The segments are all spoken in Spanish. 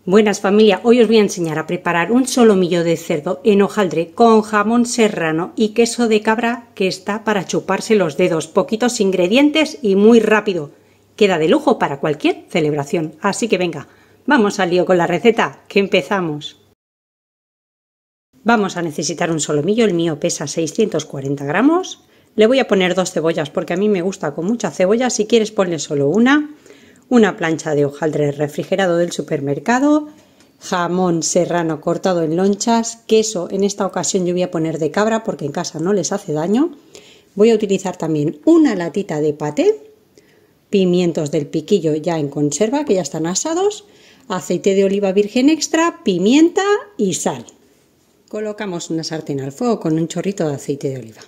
Buenas familia, hoy os voy a enseñar a preparar un solomillo de cerdo en hojaldre con jamón serrano y queso de cabra que está para chuparse los dedos. Poquitos ingredientes y muy rápido. Queda de lujo para cualquier celebración. Así que venga, vamos al lío con la receta, que empezamos. Vamos a necesitar un solomillo, el mío pesa 640 gramos. Le voy a poner 2 cebollas porque a mí me gusta con mucha cebolla, si quieres ponle solo una plancha de hojaldre refrigerado del supermercado, jamón serrano cortado en lonchas, queso, en esta ocasión yo voy a poner de cabra porque en casa no les hace daño. Voy a utilizar también una latita de paté, pimientos del piquillo ya en conserva que ya están asados, aceite de oliva virgen extra, pimienta y sal. Colocamos una sartén al fuego con un chorrito de aceite de oliva.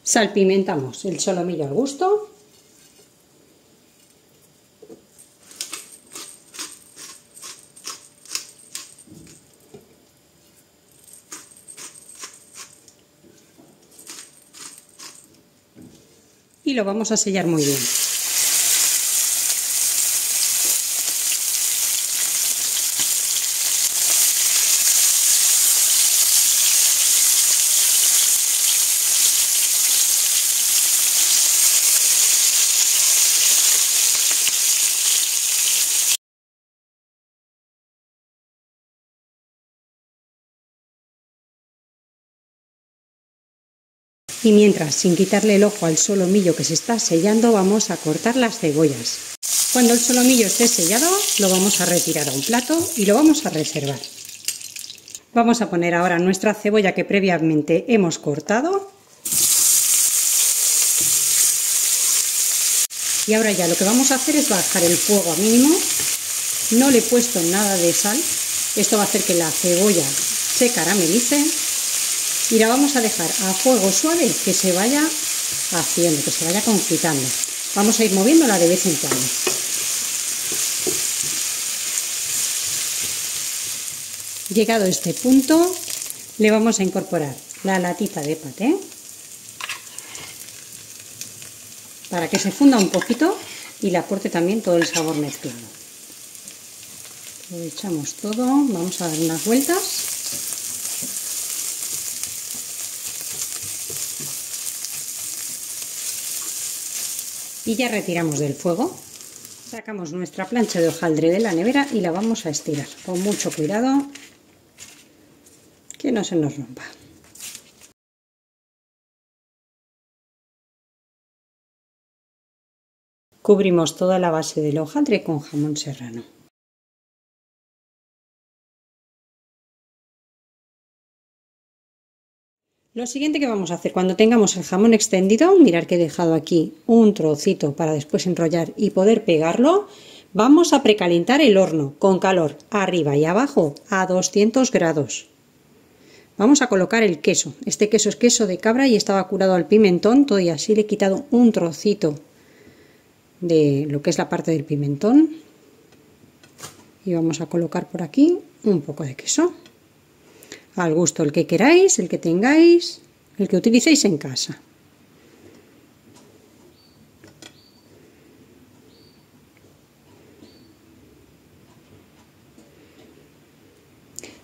Salpimentamos el solomillo al gusto. Y lo vamos a sellar muy bien. Y mientras, sin quitarle el ojo al solomillo que se está sellando, vamos a cortar las cebollas. Cuando el solomillo esté sellado, lo vamos a retirar a un plato y lo vamos a reservar. Vamos a poner ahora nuestra cebolla que previamente hemos cortado. Y ahora ya lo que vamos a hacer es bajar el fuego a mínimo. No le he puesto nada de sal. Esto va a hacer que la cebolla se caramelice. Y la vamos a dejar a fuego suave que se vaya haciendo, que se vaya confitando. Vamos a ir moviéndola de vez en cuando. Llegado a este punto, le vamos a incorporar la latita de paté para que se funda un poquito y le aporte también todo el sabor mezclado. Lo echamos todo, vamos a dar unas vueltas. Y ya retiramos del fuego. Sacamos nuestra plancha de hojaldre de la nevera y la vamos a estirar con mucho cuidado, que no se nos rompa. Cubrimos toda la base del hojaldre con jamón serrano. Lo siguiente que vamos a hacer cuando tengamos el jamón extendido, mirad que he dejado aquí un trocito para después enrollar y poder pegarlo, vamos a precalentar el horno con calor arriba y abajo a 200 grados. Vamos a colocar el queso. Este queso es queso de cabra y estaba curado al pimentón, todo y así le he quitado un trocito de lo que es la parte del pimentón. Y vamos a colocar por aquí un poco de queso. Al gusto el que queráis, el que tengáis, el que utilicéis en casa.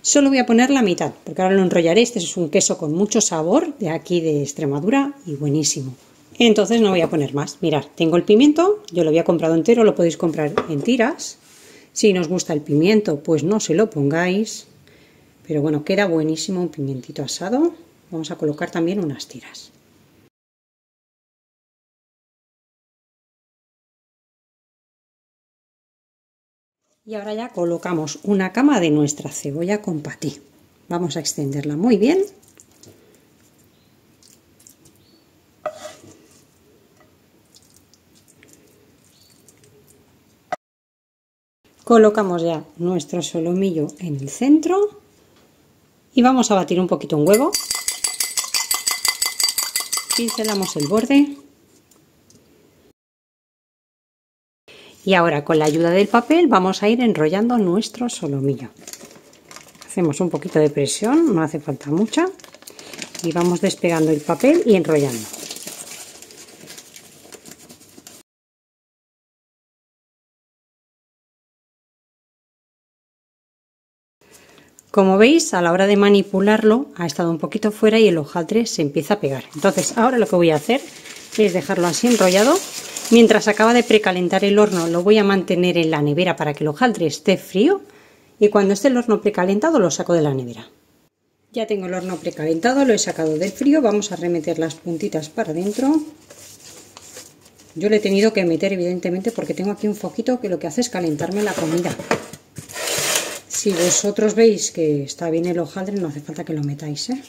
Solo voy a poner la mitad, porque ahora lo enrollaré. Este es un queso con mucho sabor, de aquí de Extremadura, y buenísimo. Entonces no voy a poner más. Mirad, tengo el pimiento, yo lo había comprado entero, lo podéis comprar en tiras. Si no os gusta el pimiento, pues no se lo pongáis. Pero bueno, queda buenísimo un pimientito asado. Vamos a colocar también unas tiras. Y ahora ya colocamos una cama de nuestra cebolla con patí. Vamos a extenderla muy bien. Colocamos ya nuestro solomillo en el centro. Y vamos a batir un poquito un huevo. Pincelamos el borde. Y ahora con la ayuda del papel vamos a ir enrollando nuestro solomillo. Hacemos un poquito de presión, no hace falta mucha. Y vamos despegando el papel y enrollando. Como veis, a la hora de manipularlo ha estado un poquito fuera y el hojaldre se empieza a pegar. Entonces ahora lo que voy a hacer es dejarlo así enrollado. Mientras acaba de precalentar el horno, lo voy a mantener en la nevera para que el hojaldre esté frío, y cuando esté el horno precalentado lo saco de la nevera. Ya tengo el horno precalentado, lo he sacado del frío. Vamos a remeter las puntitas para adentro. Yo le he tenido que meter evidentemente porque tengo aquí un foquito que lo que hace es calentarme la comida. Si vosotros veis que está bien el hojaldre, no hace falta que lo metáis, ¿eh?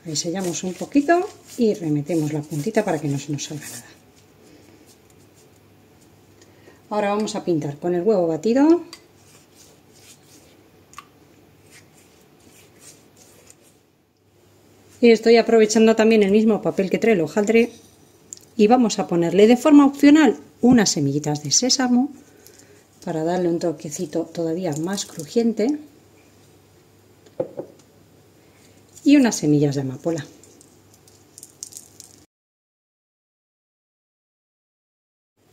Ahí sellamos un poquito y remetemos la puntita para que no se nos salga nada. Ahora vamos a pintar con el huevo batido. Y estoy aprovechando también el mismo papel que trae el hojaldre y vamos a ponerle de forma opcional unas semillitas de sésamo para darle un toquecito todavía más crujiente y unas semillas de amapola.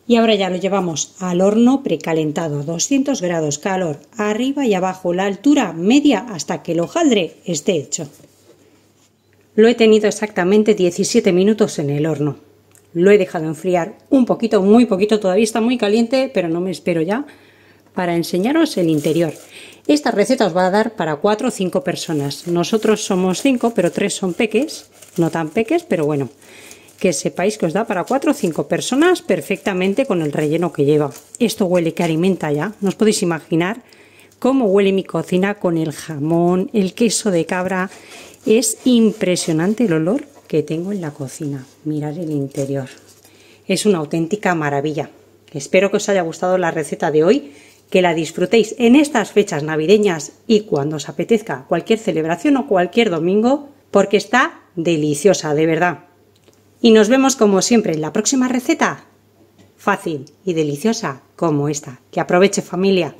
Y ahora ya lo llevamos al horno precalentado a 200 grados, calor arriba y abajo, la altura media hasta que el hojaldre esté hecho. Lo he tenido exactamente 17 minutos en el horno. Lo he dejado enfriar un poquito, muy poquito, todavía está muy caliente, pero no me espero ya para enseñaros el interior. Esta receta os va a dar para 4 o 5 personas. Nosotros somos 5, pero 3 son peques, no tan peques, pero bueno, que sepáis que os da para 4 o 5 personas perfectamente con el relleno que lleva. Esto huele que alimenta ya, no os podéis imaginar cómo huele mi cocina con el jamón, el queso de cabra. Es impresionante el olor que tengo en la cocina. Mirad el interior. Es una auténtica maravilla. Espero que os haya gustado la receta de hoy, que la disfrutéis en estas fechas navideñas y cuando os apetezca cualquier celebración o cualquier domingo, porque está deliciosa, de verdad. Y nos vemos como siempre en la próxima receta, fácil y deliciosa como esta. Que aproveche, familia.